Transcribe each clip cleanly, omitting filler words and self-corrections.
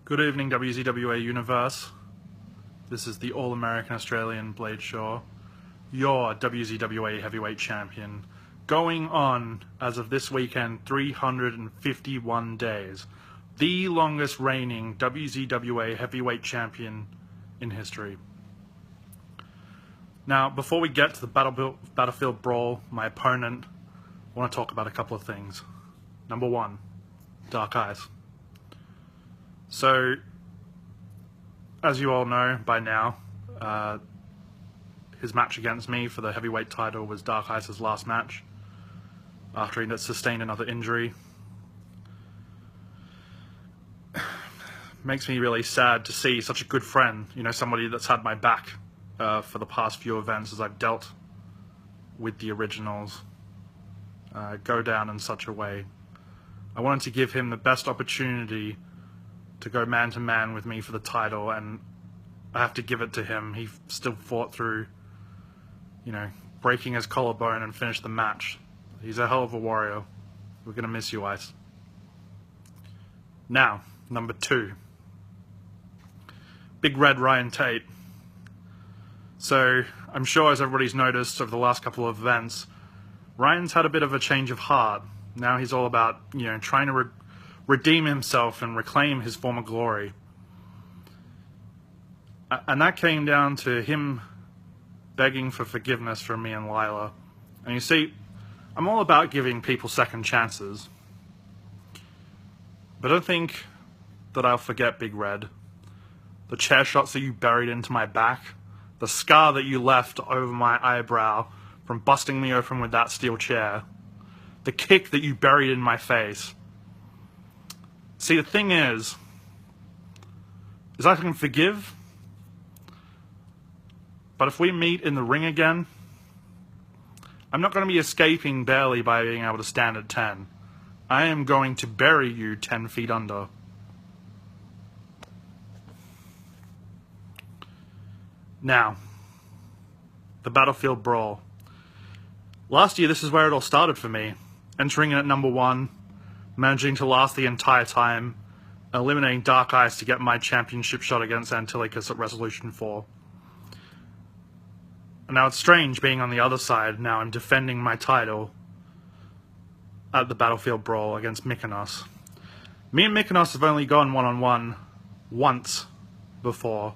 Good evening, WZWA Universe. This is the All-American Australian Blade Shaw, your WZWA Heavyweight Champion, going on, as of this weekend, 351 days. The longest reigning WZWA Heavyweight Champion in history. Now, before we get to the Battlefield Brawl, my opponent, I want to talk about a couple of things. Number one, Dark Eyes. So, as you all know by now, his match against me for the heavyweight title was Dark Eyes' last match after he had sustained another injury. Makes me really sad to see such a good friend, you know, somebody that's had my back for the past few events as I've dealt with the originals, go down in such a way. I wanted to give him the best opportunity to go man-to-man with me for the title, and I have to give it to him. He still fought through, you know, breaking his collarbone and finished the match. He's a hell of a warrior. We're going to miss you, Ice. Now, number two. Big Red Ryan Tate. So, I'm sure as everybody's noticed over the last couple of events, Ryan's had a bit of a change of heart. Now he's all about, you know, trying to redeem himself and reclaim his former glory. And that came down to him begging for forgiveness from me and Lila. And you see, I'm all about giving people second chances. But don't think that I'll forget Big Red. The chair shots that you buried into my back, the scar that you left over my eyebrow from busting me open with that steel chair, the kick that you buried in my face. See, the thing is I can forgive, but if we meet in the ring again, I'm not going to be escaping barely by being able to stand at 10. I am going to bury you 10 feet under. Now, the Battlefield Brawl. Last year, this is where it all started for me. Entering in at number one, managing to last the entire time, eliminating Dark Eyes to get my championship shot against Antilicus at Resolution 4. And now it's strange being on the other side. Now I'm defending my title at the Battlefield Brawl against Mykonos. Me and Mykonos have only gone one-on-one once before,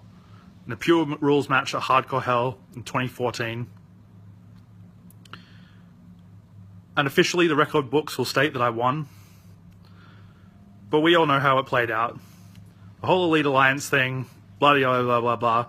in a pure rules match at Hardcore Hell in 2014. And officially the record books will state that I won. But we all know how it played out. The whole Elite Alliance thing, blah, blah, blah, blah, blah.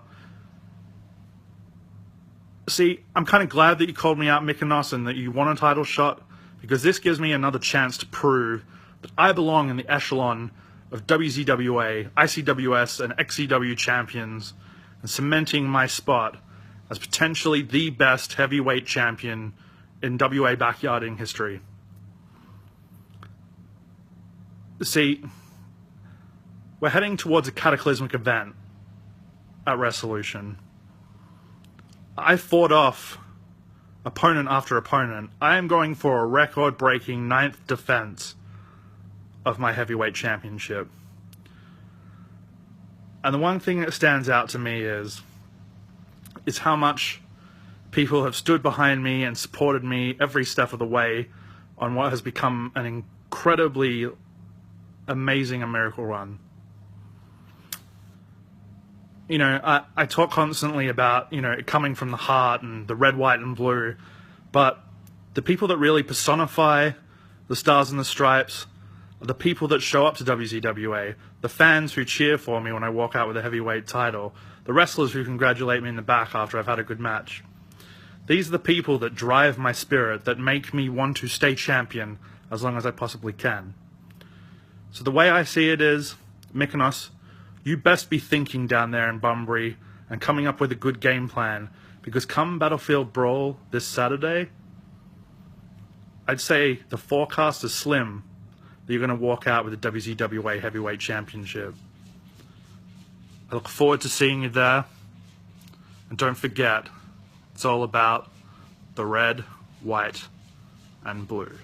See, I'm kind of glad that you called me out, Mykonos, and that you won a title shot, because this gives me another chance to prove that I belong in the echelon of WZWA, ICWS, and XCW champions, and cementing my spot as potentially the best heavyweight champion in WA backyarding history. See, we're heading towards a cataclysmic event at Resolution. I fought off opponent after opponent. I am going for a record-breaking 9th defense of my heavyweight championship. And the one thing that stands out to me is how much people have stood behind me and supported me every step of the way on what has become an incredibly amazing and miracle run. You know, I talk constantly about, you know, it coming from the heart and the red, white, and blue, but the people that really personify the Stars and the Stripes are the people that show up to WZWA, the fans who cheer for me when I walk out with a heavyweight title, the wrestlers who congratulate me in the back after I've had a good match. These are the people that drive my spirit, that make me want to stay champion as long as I possibly can. So the way I see it is, Mykonos, you best be thinking down there in Bunbury and coming up with a good game plan, because come Battlefield Brawl this Saturday, I'd say the forecast is slim that you're going to walk out with the WZWA Heavyweight Championship. I look forward to seeing you there, and don't forget, it's all about the red, white, and blue.